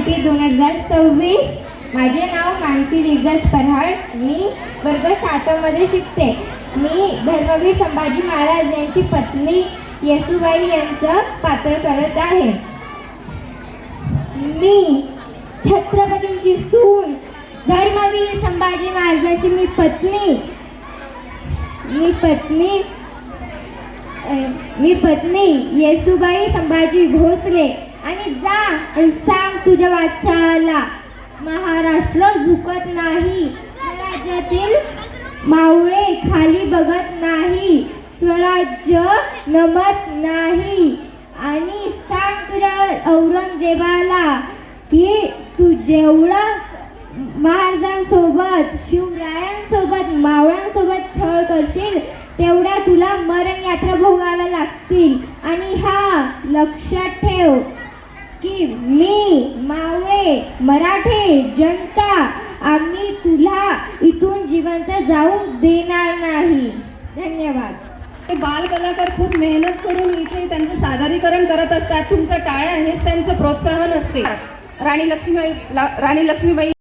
2020 2026. माझे नाव मानसी दिग्गज परहाड. मी वर्ग 7 मध्ये शिकते. मी धर्मवीर संभाजी महाराज यांची पत्नी येसुबाई यांचं पात्र करत आहे. मी छत्रपतींची सून, धर्मवीर संभाजी महाराजांची मी पत्नी येसुबाई संभाजी भोसले. आणि जा आणि सांग तुझ्या वाचाला, महाराष्ट्र झुकत नाही, स्वराज्यातील मावळे खाली बघत नाही, स्वराज्य नमत नाही. आणि सांग तुझ्या औरंगजेबाला की तू जेवढं महाराजांसोबत, शिवरायांसोबत, मावळ्यांसोबत छळ करशील तेवढ्या तुला मरण यात्रा भोगाव्या लागतील. आणि हा लक्षात ठेव की मी, मावळे, मराठे जनता, आम्ही तुला इथून जिवंत जाऊ देणार नाही. धन्यवाद. हे बाल कलाकार खूप मेहनत करून इथे त्यांचं सादरीकरण करत असतात. तुमच्या टाळ्या हेच त्यांचं प्रोत्साहन असते. राणी लक्ष्मीबाई